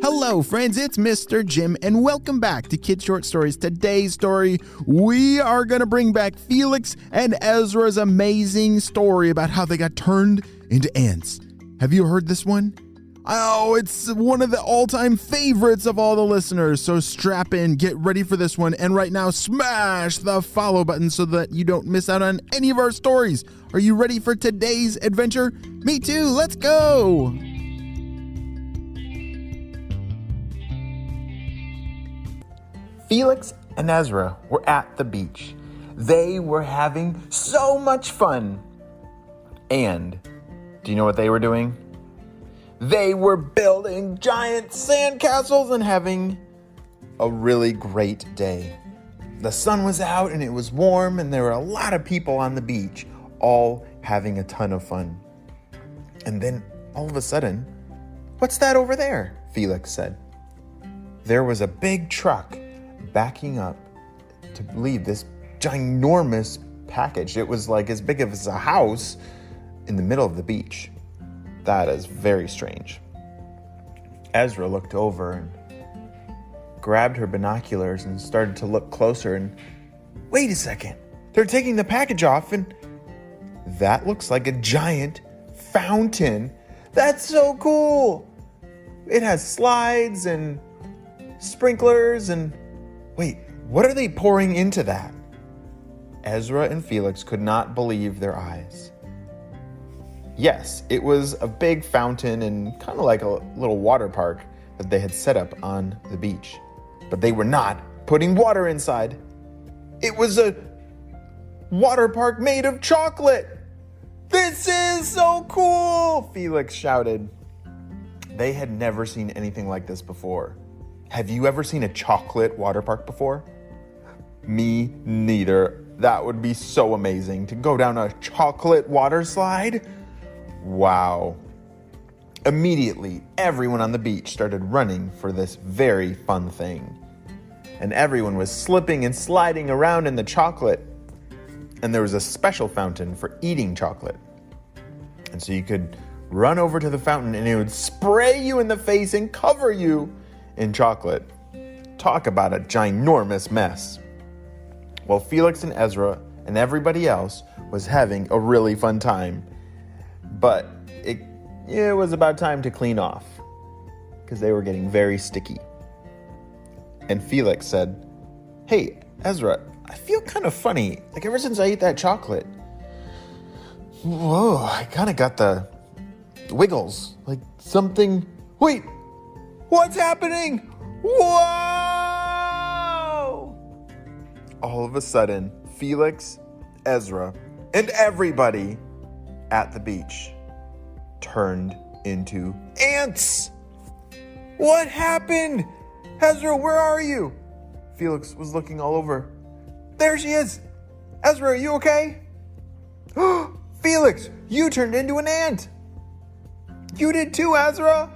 Hello, friends, it's Mr. Jim, and welcome back to Kid Short Stories. Today's story, we are going to bring back Felix and Ezra's amazing story about how they got turned into ants. Have you heard this one? Oh, it's one of the all-time favorites of all the listeners, so strap in, get ready for this one, and right now, smash the follow button so that you don't miss out on any of our stories. Are you ready for today's adventure? Me too, let's go! Felix and Ezra were at the beach. They were having so much fun. And do you know what they were doing? They were building giant sandcastles and having a really great day. The sun was out and it was warm and there were a lot of people on the beach, all having a ton of fun. And then all of a sudden, "What's that over there?" Felix said. There was a big truck backing up to leave this ginormous package. It was like as big as a house in the middle of the beach. That is very strange. Ezra looked over and grabbed her binoculars and started to look closer and, wait a second, they're taking the package off and that looks like a giant fountain. That's so cool. It has slides and sprinklers and wait, what are they pouring into that? Ezra and Felix could not believe their eyes. Yes, it was a big fountain and kind of like a little water park that they had set up on the beach. But they were not putting water inside. It was a water park made of chocolate. This is so cool, Felix shouted. They had never seen anything like this before. Have you ever seen a chocolate water park before? Me neither. That would be so amazing to go down a chocolate water slide. Wow. Immediately, everyone on the beach started running for this very fun thing. And everyone was slipping and sliding around in the chocolate. And there was a special fountain for eating chocolate. And so you could run over to the fountain and it would spray you in the face and cover you in chocolate. Talk about a ginormous mess. Well, Felix and Ezra and everybody else was having a really fun time. But it was about time to clean off because they were getting very sticky. And Felix said, "Hey, Ezra, I feel kind of funny. Like ever since I ate that chocolate. Whoa, I kind of got the wiggles. Like something. Wait, what's happening? Whoa!" All of a sudden, Felix, Ezra, and everybody at the beach turned into ants. What happened? Ezra, where are you? Felix was looking all over. There she is. Ezra, are you okay? Felix, you turned into an ant. You did too, Ezra.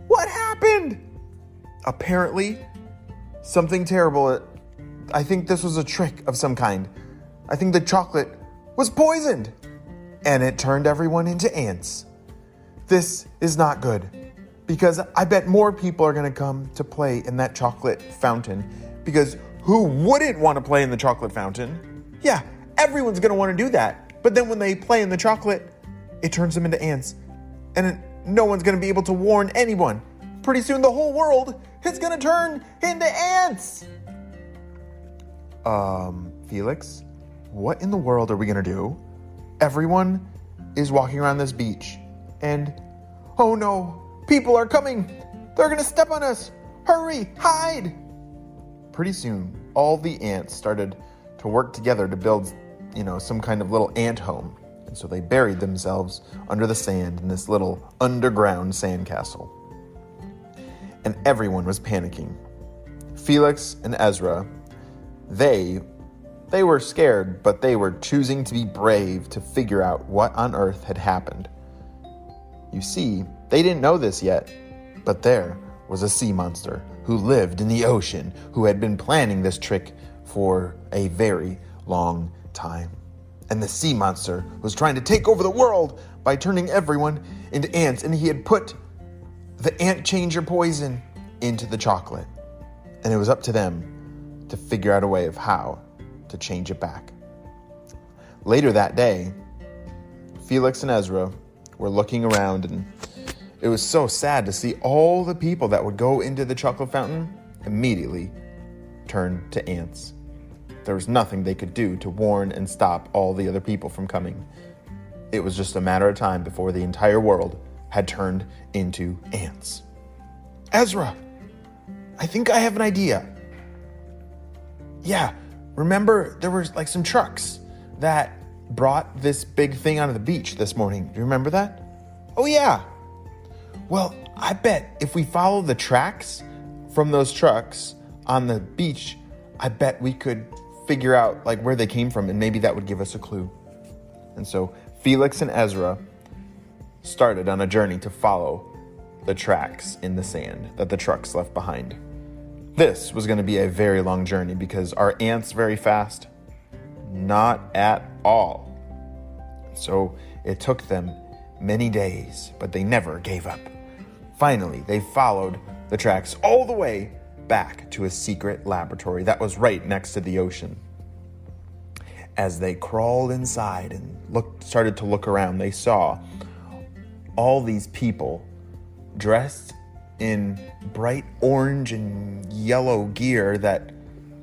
What happened? Apparently, something terrible. I think this was a trick of some kind. I think the chocolate was poisoned. And it turned everyone into ants. This is not good. Because I bet more people are going to come to play in that chocolate fountain. Because who wouldn't want to play in the chocolate fountain? Yeah, everyone's going to want to do that. But then when they play in the chocolate, it turns them into ants. And no one's going to be able to warn anyone. Pretty soon the whole world is going to turn into ants. Felix, what in the world are we going to do? Everyone is walking around this beach. And, oh no, people are coming. They're going to step on us. Hurry, hide. Pretty soon, all the ants started to work together to build, some kind of little ant home. And so they buried themselves under the sand in this little underground sandcastle. And everyone was panicking. Felix and Ezra, they were scared, but they were choosing to be brave to figure out what on earth had happened. You see, they didn't know this yet, but there was a sea monster who lived in the ocean who had been planning this trick for a very long time. And the sea monster was trying to take over the world by turning everyone into ants, and he had put the ant changer poison into the chocolate, and it was up to them to figure out a way of how to change it back. Later that day, Felix and Ezra were looking around, and it was so sad to see all the people that would go into the chocolate fountain immediately turn to ants. There was nothing they could do to warn and stop all the other people from coming. It was just a matter of time before the entire world had turned into ants. Ezra, I think I have an idea. Yeah, remember there was like some trucks that brought this big thing onto the beach this morning. Do you remember that? Oh yeah. Well, I bet if we follow the tracks from those trucks on the beach, I bet we could figure out like where they came from, and maybe that would give us a clue. And so Felix and Ezra started on a journey to follow the tracks in the sand that the trucks left behind. This was going to be a very long journey because are ants very fast? Not at all. So it took them many days, but they never gave up. Finally, they followed the tracks all the way back to a secret laboratory that was right next to the ocean. As they crawled inside and started to look around, they saw all these people dressed in bright orange and yellow gear that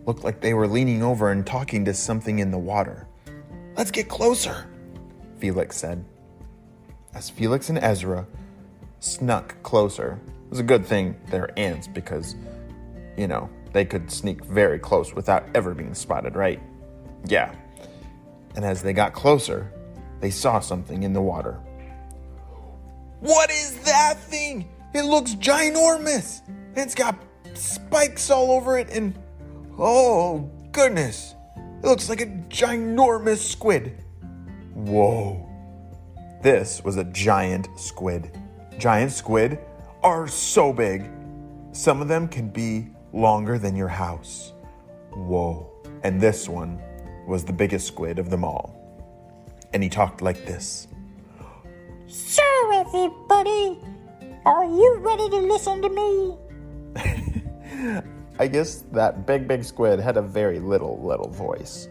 looked like they were leaning over and talking to something in the water. Let's get closer, Felix said. As Felix and Ezra snuck closer, it was a good thing they're ants because, they could sneak very close without ever being spotted, right? Yeah. And as they got closer, they saw something in the water. What is that thing? It looks ginormous. It's got spikes all over it and, oh goodness, it looks like a ginormous squid. Whoa. This was a giant squid. Giant squid are so big. Some of them can be longer than your house. Whoa. And this one was the biggest squid of them all. And he talked like this. So everybody, are you ready to listen to me? I guess that big squid had a very little voice.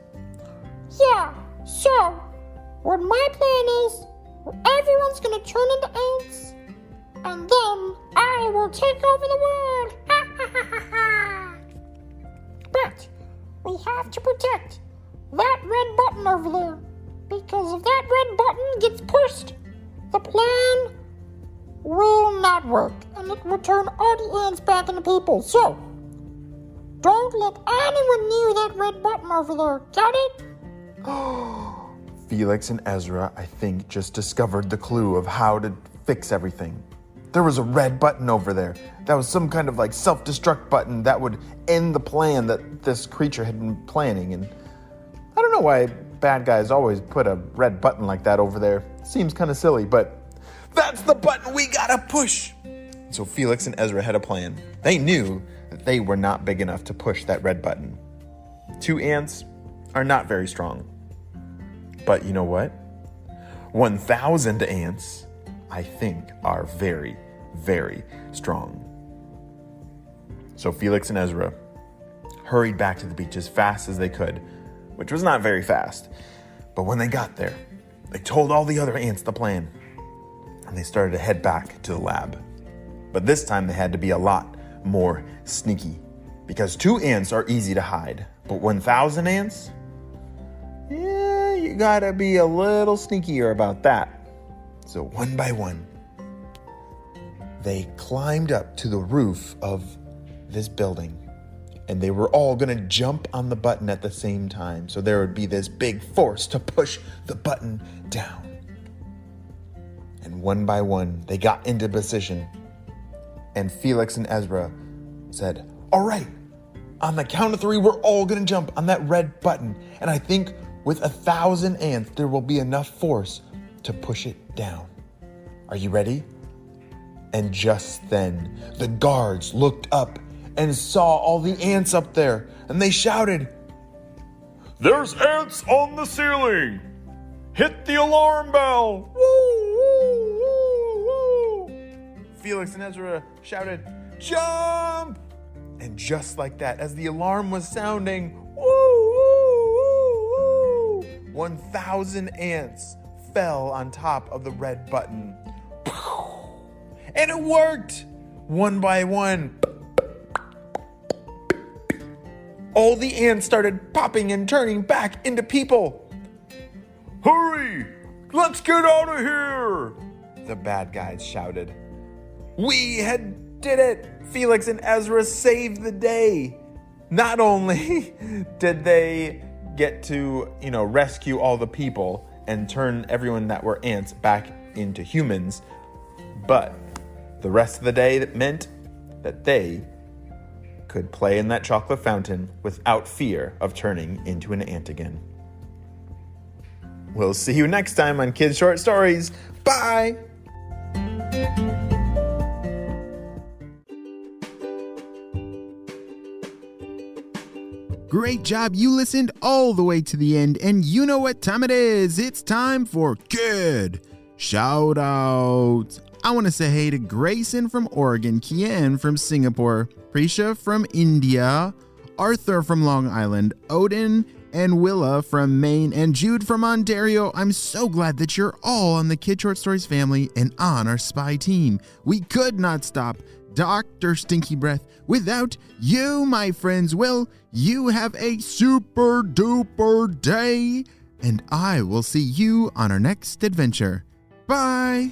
Yeah, so what my plan is, everyone's gonna turn into ants, and then I will take over the world. Ha ha ha ha ha. But we have to protect that red button over there, because if that red button gets pushed, the plan will not work, and it will turn all the ants back into people. So, don't let anyone near that red button over there. Got it? Felix and Ezra, I think, just discovered the clue of how to fix everything. There was a red button over there. That was some kind of like self-destruct button that would end the plan that this creature had been planning. And I don't know why bad guys always put a red button like that over there. Seems kind of silly, but that's the button we gotta push. So Felix and Ezra had a plan. They knew that they were not big enough to push that red button. 2 ants are not very strong. But you know what? 1,000 ants, I think, are very, very strong. So Felix and Ezra hurried back to the beach as fast as they could, which was not very fast. But when they got there, they told all the other ants the plan, and they started to head back to the lab. But this time they had to be a lot more sneaky, because 2 ants are easy to hide, but 1,000 ants? Yeah, you gotta be a little sneakier about that. So one by one, they climbed up to the roof of this building, and they were all gonna jump on the button at the same time, so there would be this big force to push the button down. And one by one, they got into position, and Felix and Ezra said, all right, on the count of 3, we're all gonna jump on that red button, and I think with 1,000 ants, there will be enough force to push it down. Are you ready? And just then, the guards looked up and saw all the ants up there, and they shouted, "There's ants on the ceiling! Hit the alarm bell!" Woo, woo, woo, woo. Felix and Ezra shouted, jump! And just like that, as the alarm was sounding, woo, woo, woo, 1,000 ants fell on top of the red button. And it worked! One by one. All the ants started popping and turning back into people. Hurry! Let's get out of here! The bad guys shouted. We did it! Felix and Ezra saved the day. Not only did they get to, rescue all the people and turn everyone that were ants back into humans, but the rest of the day that meant that they could play in that chocolate fountain without fear of turning into an ant again. We'll see you next time on Kids Short Stories. Bye! Great job. You listened all the way to the end, and you know what time it is. It's time for Kid Shout Out. I want to say hey to Grayson from Oregon, Kian from Singapore, Prisha from India, Arthur from Long Island, Odin and Willa from Maine, and Jude from Ontario. I'm so glad that you're all on the Kid Short Stories family and on our spy team. We could not stop Dr. Stinky Breath without you, my friends. Well, you have a super duper day, and I will see you on our next adventure. Bye!